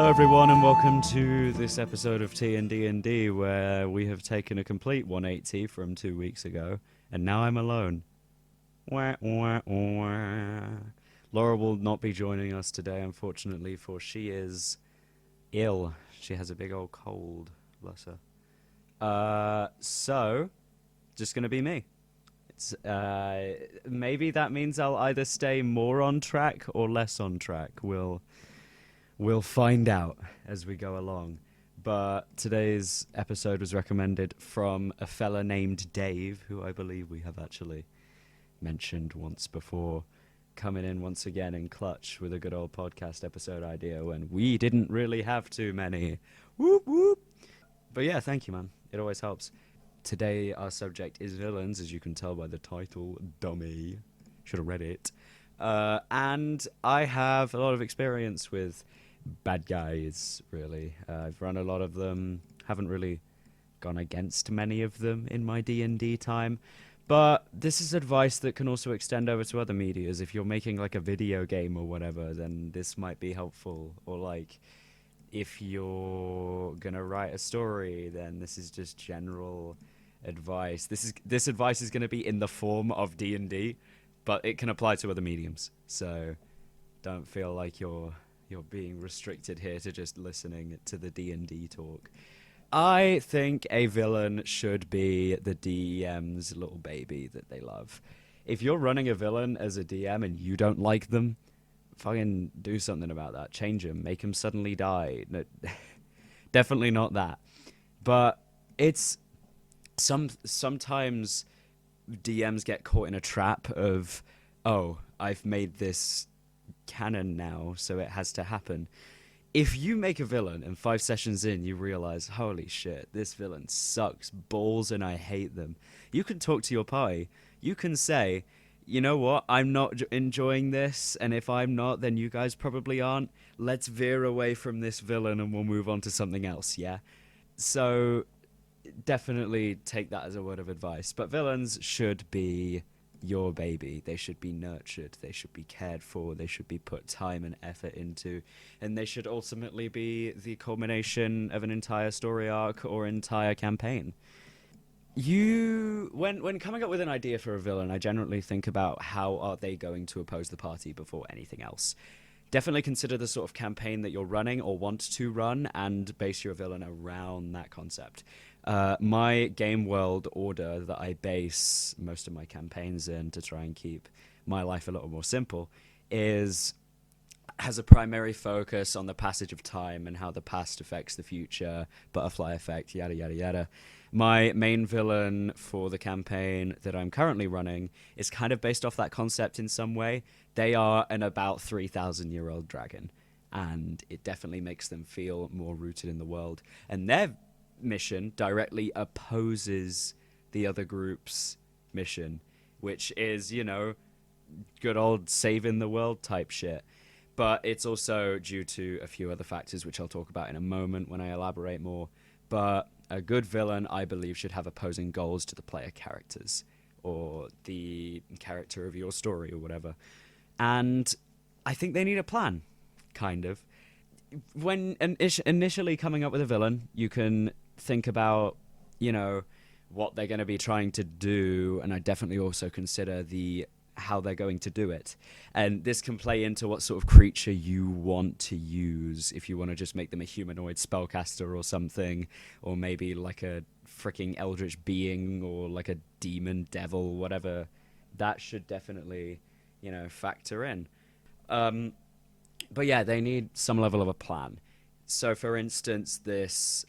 Hello everyone and welcome to this episode of T&D&D where we have taken a complete 180 from 2 weeks ago and now I'm alone. Wah, wah, wah. Laura will not be joining us today unfortunately, for she is ill. She has a big old cold, bless her. So just gonna be me. It's maybe that means I'll either stay more on track or less on track. We'll find out as we go along. But today's episode was recommended from a fella named Dave, who I believe we have actually mentioned once before, coming in once again in clutch with a good old podcast episode idea when we didn't really have too many. Whoop, whoop. But yeah, thank you, man. It always helps. Today our subject is villains, as you can tell by the title, dummy. Should have read it. And I have a lot of experience with bad guys, really. I've run a lot of them, haven't really gone against many of them in my D&D time, but this is advice that can also extend over to other medias. If you're making like a video game or whatever, then this might be helpful. Or like if you're gonna write a story, then this is just general advice. This advice is gonna be in the form of D&D, but it can apply to other mediums, so don't feel like you're being restricted here to just listening to the D&D talk. I think a villain should be the DM's little baby that they love. If you're running a villain as a DM and you don't like them, fucking do something about that. Change them. Make them suddenly die. No, definitely not that. But it's sometimes DMs get caught in a trap of, oh, I've made this canon now, so it has to happen. If you make a villain and 5 sessions in you realize, holy shit, this villain sucks balls and I hate them, you can talk to your party. You can say, you know what, I'm not enjoying this, and if I'm not, then you guys probably aren't. Let's veer away from this villain and we'll move on to something else, yeah? So definitely take that as a word of advice. But villains should be your baby. They should be nurtured. They should be cared for. They should be put time and effort into. And they should ultimately be the culmination of an entire story arc or entire campaign. When coming up with an idea for a villain, I generally think about how are they going to oppose the party before anything else. Definitely consider the sort of campaign that you're running or want to run and base your villain around that concept. My game world order that I base most of my campaigns in to try and keep my life a little more simple has a primary focus on the passage of time and how the past affects the future, butterfly effect, yada, yada, yada. My main villain for the campaign that I'm currently running is kind of based off that concept in some way. They are an about 3,000-year-old dragon, and it definitely makes them feel more rooted in the world. And their mission directly opposes the other group's mission, which is, you know, good old saving the world type shit. But it's also due to a few other factors, which I'll talk about in a moment when I elaborate more. But a good villain, I believe, should have opposing goals to the player characters or the character of your story or whatever. And I think they need a plan, kind of. When initially coming up with a villain, you can think about, you know, what they're going to be trying to do, and I definitely also consider how they're going to do it. And this can play into what sort of creature you want to use. If you want to just make them a humanoid spellcaster or something, or maybe like a freaking eldritch being or like a demon devil, whatever, that should definitely, you know, factor in. But yeah, they need some level of a plan. So for instance, this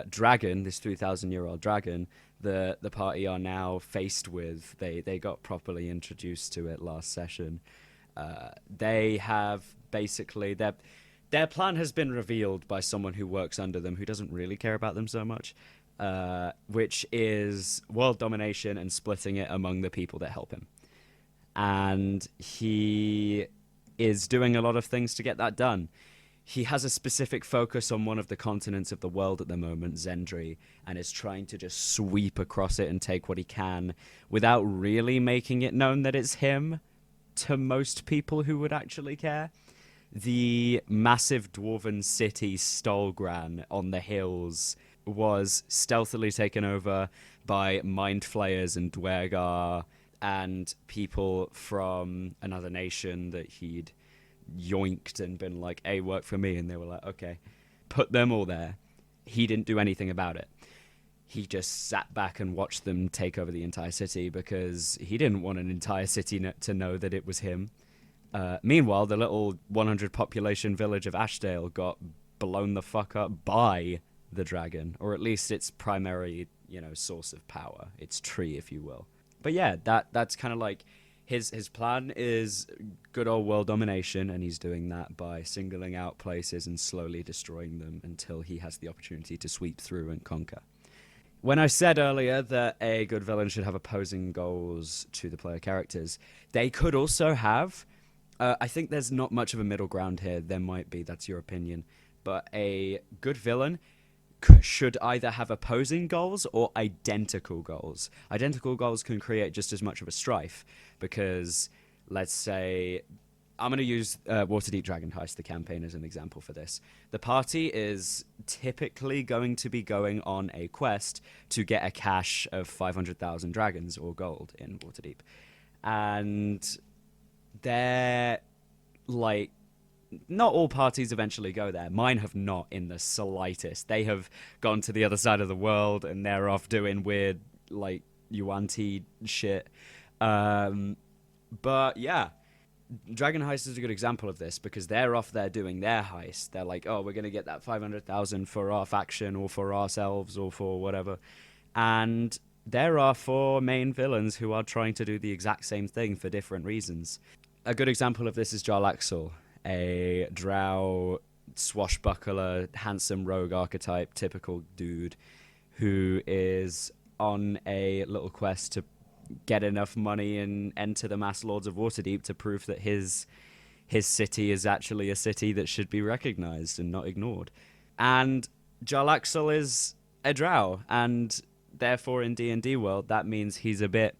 dragon, this 3,000-year-old dragon, the party are now faced with, they got properly introduced to it last session. They have basically, their plan has been revealed by someone who works under them who doesn't really care about them so much, which is world domination and splitting it among the people that help him. And he is doing a lot of things to get that done. He has a specific focus on one of the continents of the world at the moment, Zendri, and is trying to just sweep across it and take what he can without really making it known that it's him to most people who would actually care. the massive dwarven city Stolgran on the hills was stealthily taken over by mind flayers and Dwergar and people from another nation that he'd yoinked and been like, hey, work for me. And they were like, okay, put them all there. He didn't do anything about it. He just sat back and watched them take over the entire city because he didn't want an entire city to know that it was him. Meanwhile, the little 100 population village of Ashdale got blown the fuck up by the dragon, or at least its primary, source of power, its tree, if you will. But yeah, that's kind of like his plan is good old world domination, and he's doing that by singling out places and slowly destroying them until he has the opportunity to sweep through and conquer. When I said earlier that a good villain should have opposing goals to the player characters, they could also have... I think there's not much of a middle ground here. There might be, that's your opinion. But a good villain should either have opposing goals or identical goals. Identical goals can create just as much of a strife because, let's say... I'm going to use Waterdeep Dragon Heist, the campaign, as an example for this. The party is typically going to be going on a quest to get a cache of 500,000 dragons or gold in Waterdeep. And they're, like... Not all parties eventually go there. Mine have not in the slightest. They have gone to the other side of the world and they're off doing weird, like, Yuan-Ti shit. But, yeah. Dragon Heist is a good example of this because they're off there doing their heist. They're like, oh, we're going to get that 500,000 for our faction or for ourselves or for whatever. And there are 4 main villains who are trying to do the exact same thing for different reasons. A good example of this is Jarlaxle, a drow swashbuckler, handsome rogue archetype, typical dude who is on a little quest to get enough money and enter the Mass Lords of Waterdeep to prove that his city is actually a city that should be recognized and not ignored. And Jarlaxle is a drow, and therefore in D&D world, that means he's a bit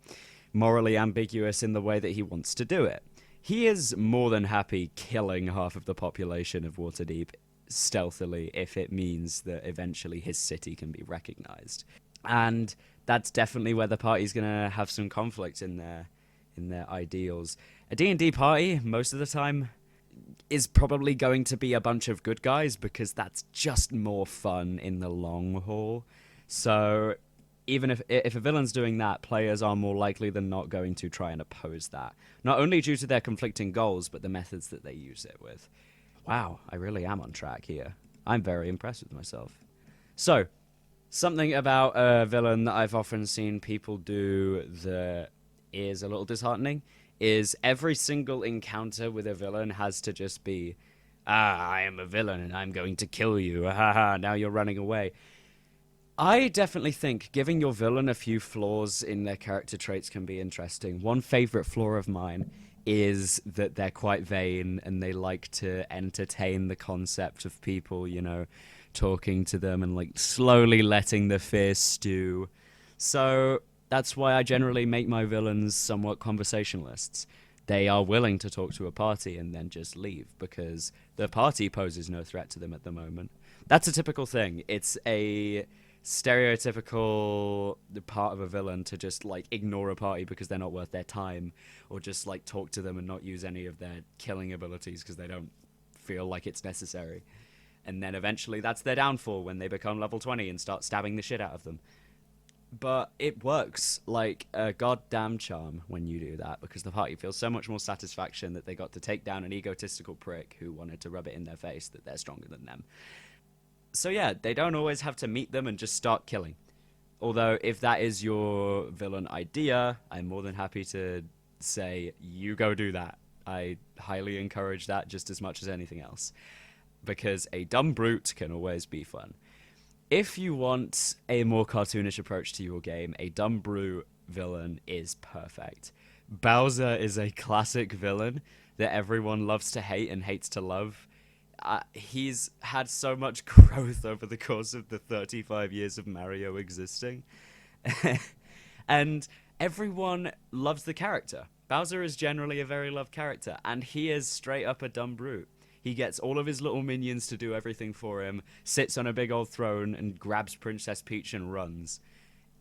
morally ambiguous in the way that he wants to do it. He is more than happy killing half of the population of Waterdeep stealthily if it means that eventually his city can be recognized. And that's definitely where the party's going to have some conflict in their ideals. A D&D party, most of the time, is probably going to be a bunch of good guys because that's just more fun in the long haul. So even if a villain's doing that, players are more likely than not going to try and oppose that. Not only due to their conflicting goals, but the methods that they use it with. Wow, I really am on track here. I'm very impressed with myself. So, something about a villain that I've often seen people do that is a little disheartening is every single encounter with a villain has to just be, I am a villain and I'm going to kill you. Now you're running away. I definitely think giving your villain a few flaws in their character traits can be interesting. One favorite flaw of mine is that they're quite vain and they like to entertain the concept of people, talking to them and like slowly letting the fear stew. So that's why I generally make my villains somewhat conversationalists. They are willing to talk to a party and then just leave because the party poses no threat to them at the moment. That's a typical thing. It's a stereotypical part of a villain to just like ignore a party because they're not worth their time, or just like talk to them and not use any of their killing abilities because they don't feel like it's necessary. And then eventually that's their downfall when they become level 20 and start stabbing the shit out of them. But it works like a goddamn charm when you do that because the party feels so much more satisfaction that they got to take down an egotistical prick who wanted to rub it in their face that they're stronger than them. So yeah, they don't always have to meet them and just start killing. Although if that is your villain idea, I'm more than happy to say, you go do that. I highly encourage that just as much as anything else. Because a dumb brute can always be fun. If you want a more cartoonish approach to your game, a dumb brute villain is perfect. Bowser is a classic villain that everyone loves to hate and hates to love. He's had so much growth over the course of the 35 years of Mario existing. And everyone loves the character. Bowser is generally a very loved character, and he is straight up a dumb brute. He gets all of his little minions to do everything for him, sits on a big old throne, and grabs Princess Peach and runs.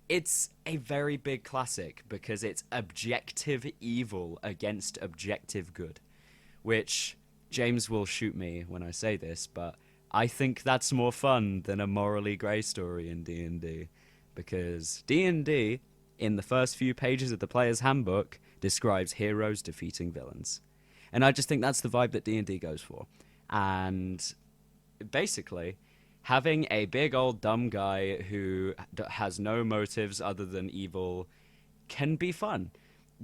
It's a very big classic because it's objective evil against objective good, which James will shoot me when I say this, but I think that's more fun than a morally grey story in D&D, because D&D, in the first few pages of the player's handbook, describes heroes defeating villains. And I just think that's the vibe that D&D goes for. And basically, having a big old dumb guy who has no motives other than evil can be fun.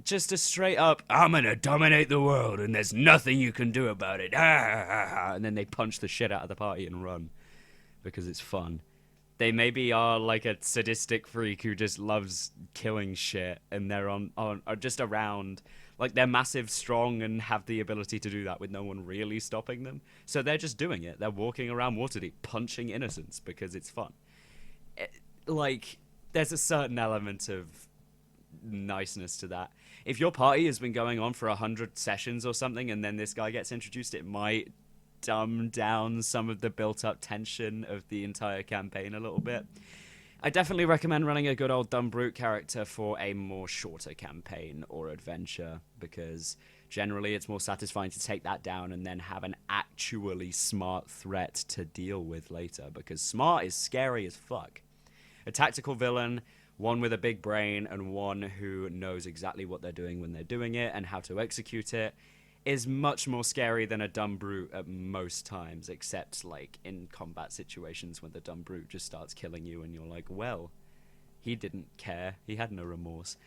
Just a straight up, I'm gonna dominate the world and there's nothing you can do about it. And then they punch the shit out of the party and run because it's fun. They maybe are like a sadistic freak who just loves killing shit, and they're are just around. Like, they're massive, strong, and have the ability to do that with no one really stopping them. So they're just doing it. They're walking around Waterdeep, punching innocents because it's fun. There's a certain element of niceness to that. If your party has been going on for 100 sessions or something, and then this guy gets introduced, it might dumb down some of the built-up tension of the entire campaign a little bit. I definitely recommend running a good old dumb brute character for a more shorter campaign or adventure, because generally it's more satisfying to take that down and then have an actually smart threat to deal with later, because smart is scary as fuck. A tactical villain, one with a big brain and one who knows exactly what they're doing when they're doing it and how to execute it, is much more scary than a dumb brute at most times, except like in combat situations when the dumb brute just starts killing you and you're like, well, he didn't care, he had no remorse.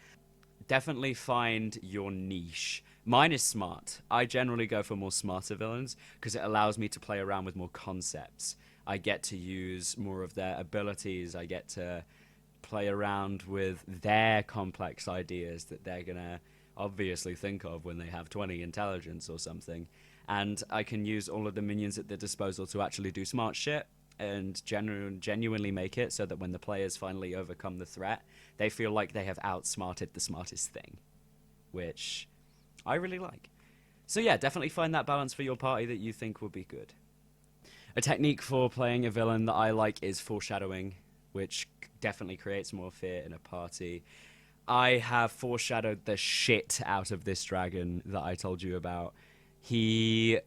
Definitely find your niche. Mine is smart. I generally go for more smarter villains because it allows me to play around with more concepts. I get to use more of their abilities. I get to play around with their complex ideas that they're gonna obviously think of when they have 20 intelligence or something, and I can use all of the minions at their disposal to actually do smart shit and genuinely make it so that when the players finally overcome the threat, they feel like they have outsmarted the smartest thing, which I really like. So yeah, definitely find that balance for your party that you think will be good. A technique for playing a villain that I like is foreshadowing, which definitely creates more fear in a party. I have foreshadowed the shit out of this dragon that I told you about. He,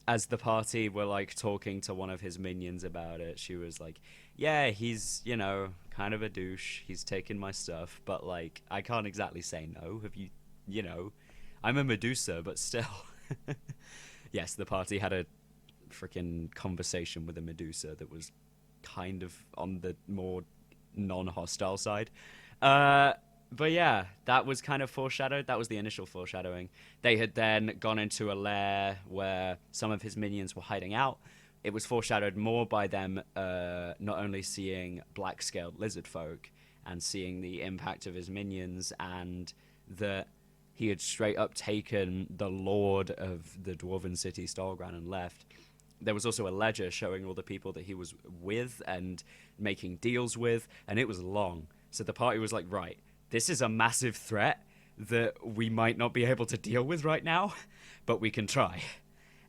as the party were like talking to one of his minions about it, she was like, yeah, he's, you know, kind of a douche. He's taken my stuff, but like, I can't exactly say no. Have you, you know, I'm a Medusa, but still. Yes, the party had a freaking conversation with a Medusa that was kind of on the more non-hostile side. But yeah, that was kind of foreshadowed. That was the initial foreshadowing. They had then gone into a lair where some of his minions were hiding out. It was foreshadowed more by them not only seeing black-scaled lizard folk and seeing the impact of his minions, and that he had straight up taken the lord of the dwarven city, Stalgran, and left. There was also a ledger showing all the people that he was with and making deals with, and it was long. So the party was like, right, this is a massive threat that we might not be able to deal with right now, but we can try.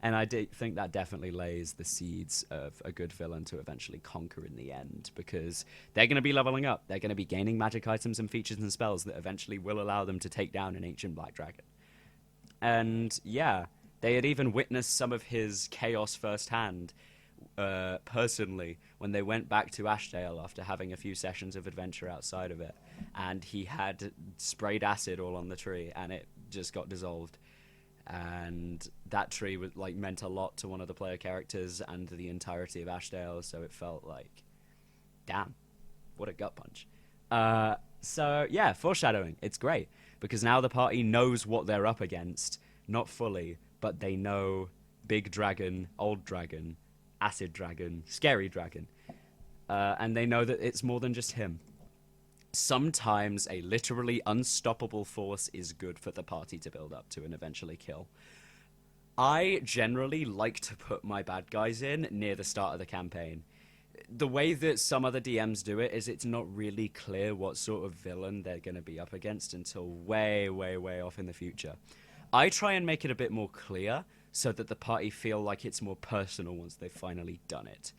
And I think that definitely lays the seeds of a good villain to eventually conquer in the end, because they're going to be leveling up. They're going to be gaining magic items and features and spells that eventually will allow them to take down an ancient black dragon. And yeah, they had even witnessed some of his chaos firsthand, personally, when they went back to Ashdale after having a few sessions of adventure outside of it, and he had sprayed acid all on the tree and it just got dissolved, and that tree was like meant a lot to one of the player characters and the entirety of Ashdale, so it felt like, damn, what a gut punch. So yeah, foreshadowing, it's great because now the party knows what they're up against, not fully, but they know big dragon, old dragon, acid dragon, scary dragon, and they know that it's more than just him. Sometimes a literally unstoppable force is good for the party to build up to and eventually kill. I generally like to put my bad guys in near the start of the campaign. The way that some other DMs do it is it's not really clear what sort of villain they're going to be up against until way, way, way off in the future. I try and make it a bit more clear so that the party feel like it's more personal once they've finally done it.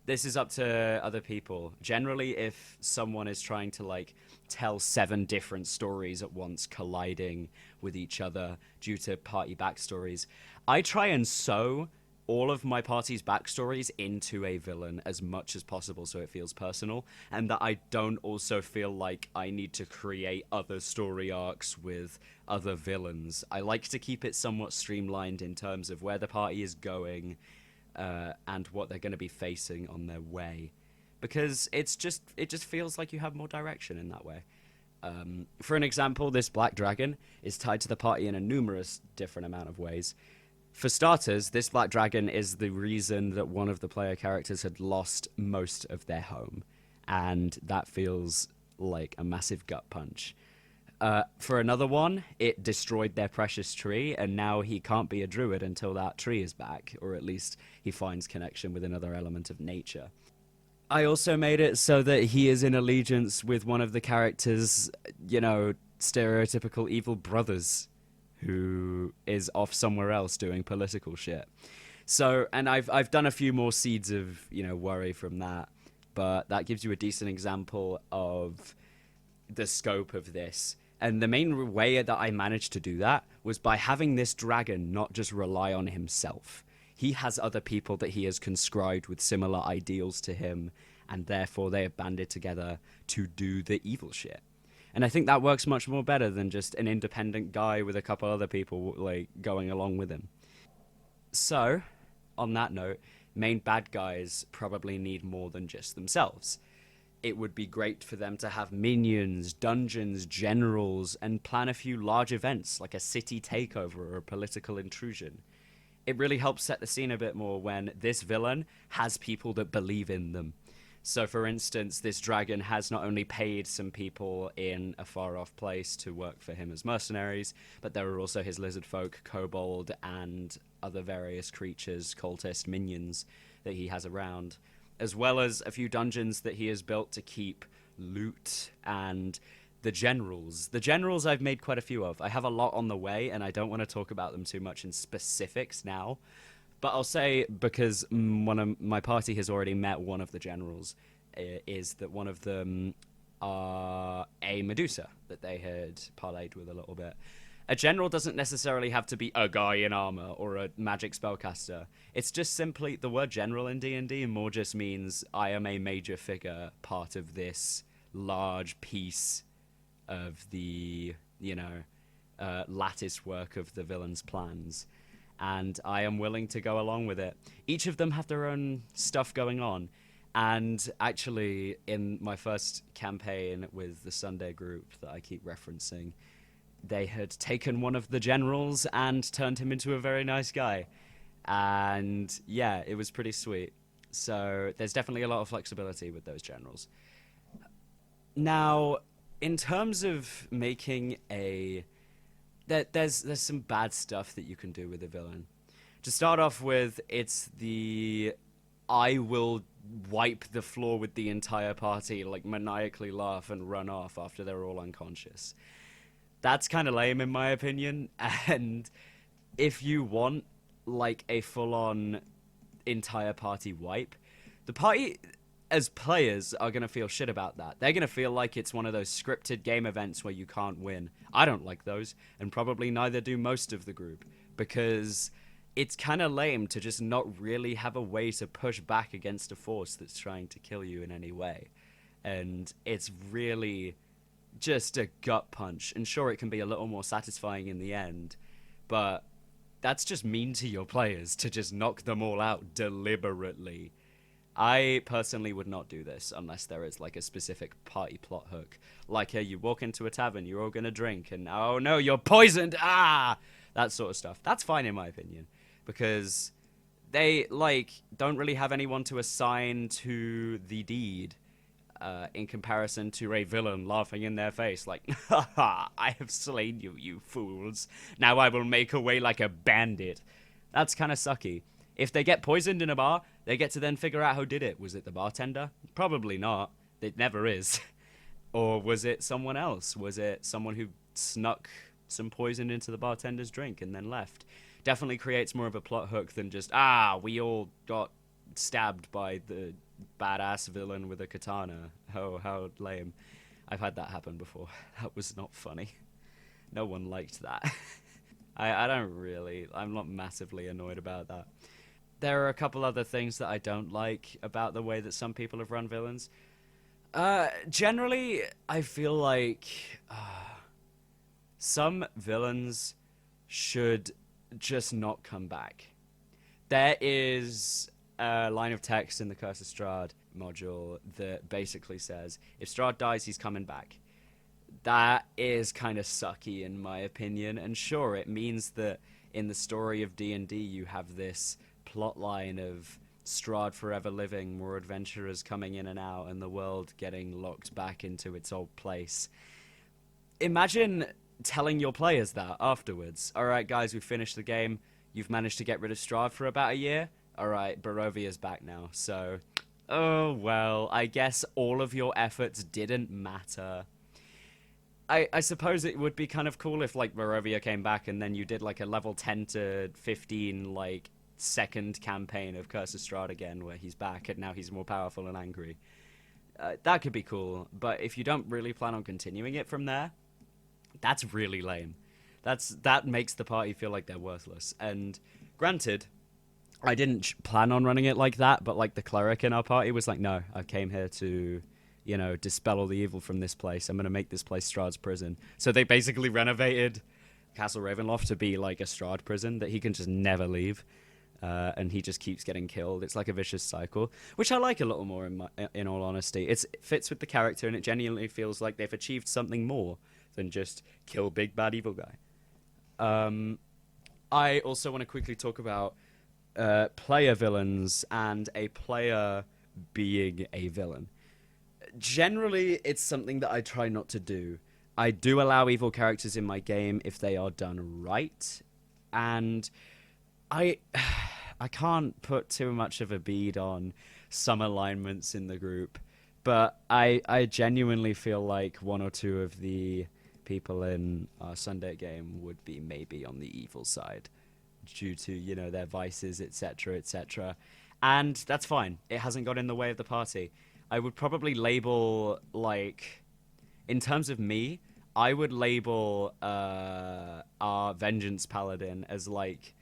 This is up to other people. Generally, if someone is trying to like tell 7 different stories at once, colliding with each other due to party backstories, I try and sew all of my party's backstories into a villain as much as possible so it feels personal, and that I don't also feel like I need to create other story arcs with other villains. I like to keep it somewhat streamlined in terms of where the party is going, and what they're going to be facing on their way, because it just feels like you have more direction in that way. For an example, this black dragon is tied to the party in a numerous different amount of ways. For starters, this black dragon is the reason that one of the player characters had lost most of their home, and that feels like a massive gut punch. For another one, it destroyed their precious tree, and now he can't be a druid until that tree is back, or at least he finds connection with another element of nature. I also made it so that he is in allegiance with one of the characters', stereotypical evil brothers, who is off somewhere else doing political shit. So, and I've done a few more seeds of, worry from that, but that gives you a decent example of the scope of this. And the main way that I managed to do that was by having this dragon not just rely on himself. He has other people that he has conscribed with similar ideals to him, and therefore they have banded together to do the evil shit. And I think that works much more better than just an independent guy with a couple other people like going along with him. So, on that note, main bad guys probably need more than just themselves. It would be great for them to have minions, dungeons, generals, and plan a few large events like a city takeover or a political intrusion. It really helps set the scene a bit more when this villain has people that believe in them. So, for instance, this dragon has not only paid some people in a far-off place to work for him as mercenaries, but there are also his lizard folk, kobold, and other various creatures, cultist minions that he has around, as well as a few dungeons that he has built to keep loot and the generals. The generals I've made quite a few of. I have a lot on the way, and I don't want to talk about them too much in specifics now. But I'll say, because one of my party has already met one of the generals, is that one of them are a Medusa that they had parlayed with a little bit. A general doesn't necessarily have to be a guy in armor or a magic spellcaster. It's just simply, the word general in D&D more just means I am a major figure, part of this large piece of the, lattice work of the villain's plans. And I am willing to go along with it. Each of them have their own stuff going on. And actually, in my first campaign with the Sunday group that I keep referencing, they had taken one of the generals and turned him into a very nice guy. And yeah, it was pretty sweet. So there's definitely a lot of flexibility with those generals. Now, in terms of making a... There's some bad stuff that you can do with a villain. To start off with, it's the I will wipe the floor with the entire party, like maniacally laugh and run off after they're all unconscious. That's kind of lame in my opinion, and if you want like a full-on entire party wipe, the party as players are going to feel shit about that. They're going to feel like it's one of those scripted game events where you can't win. I don't like those, and probably neither do most of the group, because it's kind of lame to just not really have a way to push back against a force that's trying to kill you in any way. And it's really just a gut punch. And sure, it can be a little more satisfying in the end, but that's just mean to your players to just knock them all out deliberately. I personally would not do this unless there is like a specific party plot hook. Like, you walk into a tavern, you're all gonna drink, and oh no, you're poisoned! Ah! That sort of stuff. That's fine in my opinion, because they, don't really have anyone to assign to the deed, in comparison to a villain laughing in their face, like, ha ha, I have slain you, you fools. Now I will make away like a bandit. That's kind of sucky. If they get poisoned in a bar, they get to then figure out who did it. Was it the bartender? Probably not. It never is. Or was it someone else? Was it someone who snuck some poison into the bartender's drink and then left? Definitely creates more of a plot hook than just, we all got stabbed by the badass villain with a katana. Oh, how lame. I've had that happen before. That was not funny. No one liked that. I don't really, I'm not massively annoyed about that. There are a couple other things that I don't like about the way that some people have run villains. Generally, I feel like some villains should just not come back. There is a line of text in the Curse of Strahd module that basically says, if Strahd dies, he's coming back. That is kind of sucky in my opinion, and sure, it means that in the story of D&D you have this plot line of Strahd forever living, more adventurers coming in and out, and the world getting locked back into its old place. Imagine telling your players that afterwards. Alright guys, we've finished the game, you've managed to get rid of Strahd for about a year, alright, Barovia's back now, so... oh well, I guess all of your efforts didn't matter. I suppose it would be kind of cool if, like, Barovia came back and then you did, like, a level 10 to 15, like, second campaign of Curse of Strahd again, where he's back and now he's more powerful and angry. That could be cool, but if you don't really plan on continuing it from there, that's really lame. That makes the party feel like they're worthless. And granted, I didn't plan on running it like that, but, like, the cleric in our party was like, no, I came here to... dispel all the evil from this place. I'm going to make this place Strahd's prison. So they basically renovated Castle Ravenloft to be like a Strahd prison that he can just never leave. And he just keeps getting killed. It's like a vicious cycle, which I like a little more in all honesty. It fits with the character and it genuinely feels like they've achieved something more than just kill big bad evil guy. I also want to quickly talk about player villains and a player being a villain. Generally, it's something that I try not to do. I do allow evil characters in my game if they are done right, and I can't put too much of a bead on some alignments in the group, but I genuinely feel like one or two of the people in our Sunday game would be maybe on the evil side due to, their vices, etc., etc., and that's fine. It hasn't got in the way of the party. I would probably label, like, in terms of me, I would label our Vengeance Paladin as, like,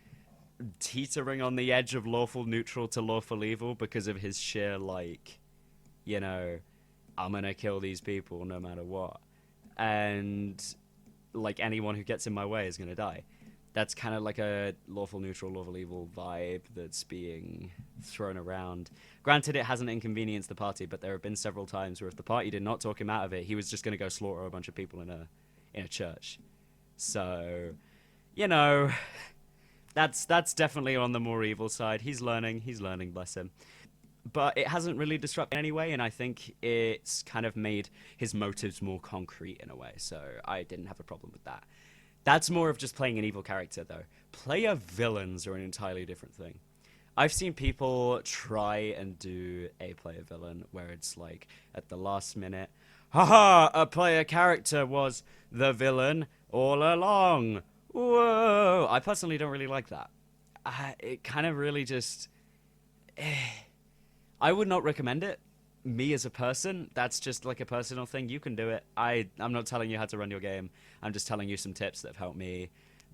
teetering on the edge of lawful neutral to lawful evil because of his sheer, like, I'm gonna kill these people no matter what. And, like, anyone who gets in my way is gonna die. That's kind of like a lawful neutral, lawful evil vibe that's being thrown around. Granted, it hasn't inconvenienced the party, but there have been several times where if the party did not talk him out of it, he was just going to go slaughter a bunch of people in a church. So, that's definitely on the more evil side. He's learning, bless him. But it hasn't really disrupted in any way, and I think it's kind of made his motives more concrete in a way, so I didn't have a problem with that. That's more of just playing an evil character, though. Player villains are an entirely different thing. I've seen people try and do a player villain where it's like, at the last minute, haha, a player character was the villain all along. Whoa! I personally don't really like that. It kind of really just... I would not recommend it. Me as a person, that's just like a personal thing. You can do it. I'm not telling you how to run your game. I'm just telling you some tips that have helped me.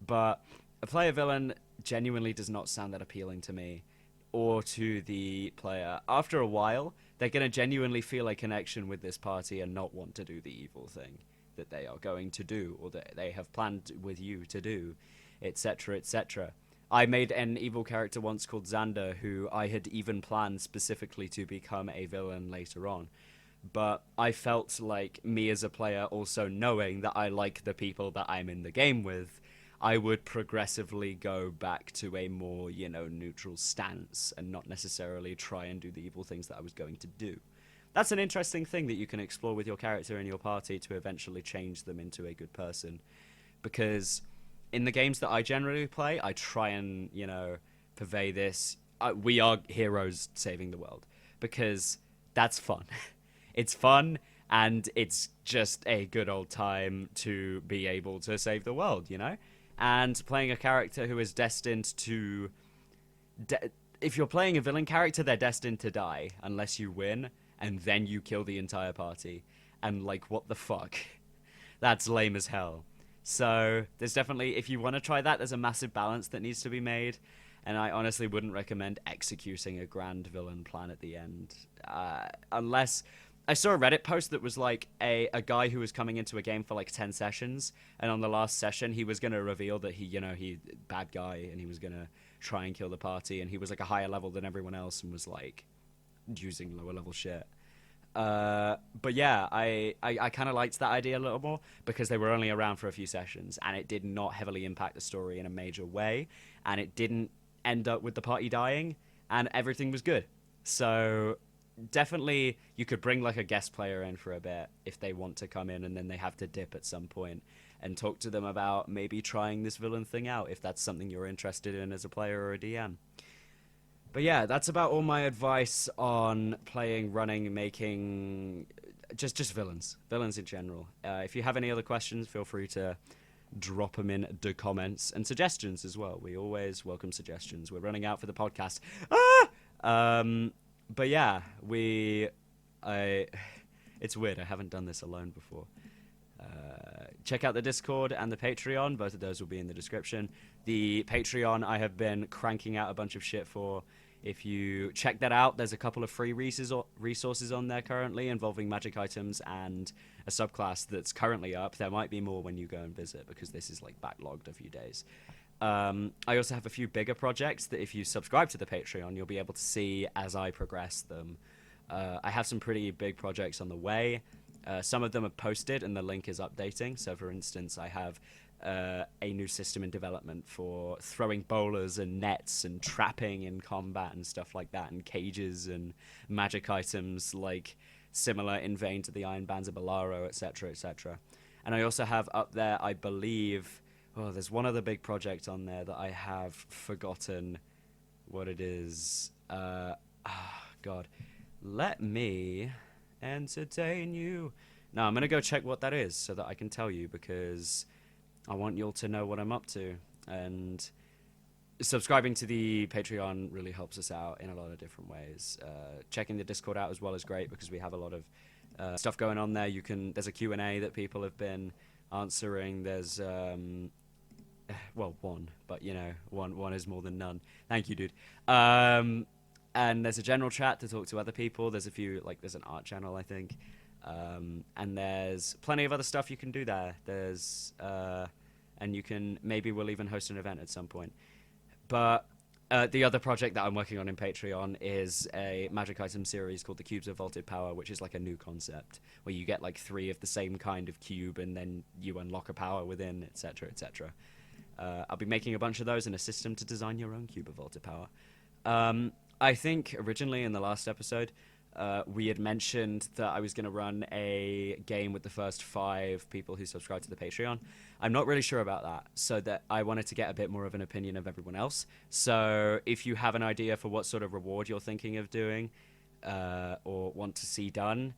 But a player villain genuinely does not sound that appealing to me or to the player. After a while, they're going to genuinely feel a connection with this party and not want to do the evil thing that they are going to do or that they have planned with you to do, etc., etc. I made an evil character once called Xander, who I had even planned specifically to become a villain later on. But I felt like me as a player, also knowing that I like the people that I'm in the game with, I would progressively go back to a more, neutral stance and not necessarily try and do the evil things that I was going to do. That's an interesting thing that you can explore with your character and your party to eventually change them into a good person. Because... in the games that I generally play, I try and, purvey this, we are heroes saving the world. Because that's fun. It's fun, and it's just a good old time to be able to save the world, and playing a character who is destined to... if you're playing a villain character, they're destined to die unless you win, and then you kill the entire party. And, like, what the fuck? That's lame as hell. So there's definitely, if you want to try that, there's a massive balance that needs to be made. And I honestly wouldn't recommend executing a grand villain plan at the end. Unless... I saw a Reddit post that was like a guy who was coming into a game for like 10 sessions. And on the last session, he was going to reveal that he bad guy, and he was going to try and kill the party. And he was like a higher level than everyone else and was like using lower level shit. But yeah, I kind of liked that idea a little more because they were only around for a few sessions, and it did not heavily impact the story in a major way, and it didn't end up with the party dying, and everything was good. So definitely you could bring like a guest player in for a bit if they want to come in, and then they have to dip at some point, and talk to them about maybe trying this villain thing out if that's something you're interested in as a player or a DM. But yeah, that's about all my advice on playing, running, making... Just villains. Villains in general. If you have any other questions, feel free to drop them in the comments. And suggestions as well. We always welcome suggestions. We're running out for the podcast. But yeah, it's weird. I haven't done this alone before. Check out the Discord and the Patreon. Both of those will be in the description. The Patreon I have been cranking out a bunch of shit for. If you check that out, there's a couple of free resources on there currently involving magic items and a subclass that's currently up. There might be more when you go and visit because this is like backlogged a few days. I also have a few bigger projects that if you subscribe to the Patreon, you'll be able to see as I progress them. I have some pretty big projects on the way. Some of them are posted and the link is updating. So for instance, I have a new system in development for throwing bowlers and nets and trapping in combat and stuff like that, and cages and magic items like similar in vein to the Iron Bands of Bolaro, etc., etc. And I also have up there, I believe, there's one other big project on there that I have forgotten what it is. God, let me entertain you. No, I'm gonna go check what that is so that I can tell you, because I want you all to know what I'm up to. And subscribing to the Patreon really helps us out in a lot of different ways. Checking the Discord out as well is great because we have a lot of stuff going on there. There's a Q&A that people have been answering. There's one, but one is more than none. Thank you, dude. And there's a general chat to talk to other people. There's there's an art channel, I think. And there's plenty of other stuff you can do there. And maybe we'll even host an event at some point. But the other project that I'm working on in Patreon is a magic item series called the Cubes of Vaulted Power, which is like a new concept where you get like 3 of the same kind of cube and then you unlock a power within, etc., etc. I'll be making a bunch of those in a system to design your own Cube of Vaulted Power. I think originally in the last episode, we had mentioned that I was going to run a game with the first 5 people who subscribe to the Patreon. I'm not really sure about that, so that I wanted to get a bit more of an opinion of everyone else. So if you have an idea for what sort of reward you're thinking of doing or want to see done,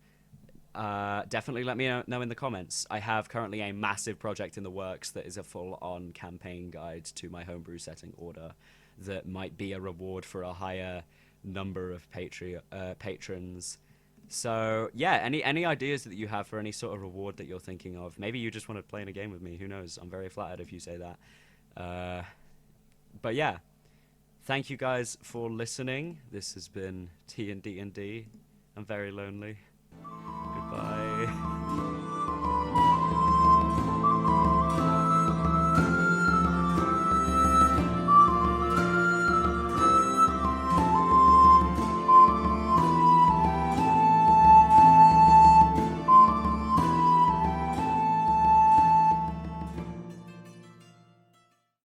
definitely let me know in the comments. I have currently a massive project in the works that is a full-on campaign guide to my homebrew setting order that might be a reward for a higher number of patrons. So yeah, any ideas that you have for any sort of reward that you're thinking of? Maybe you just want to play in a game with me, who knows? I'm very flattered if you say that. But yeah, thank you guys for listening. This has been T&D. I'm very lonely.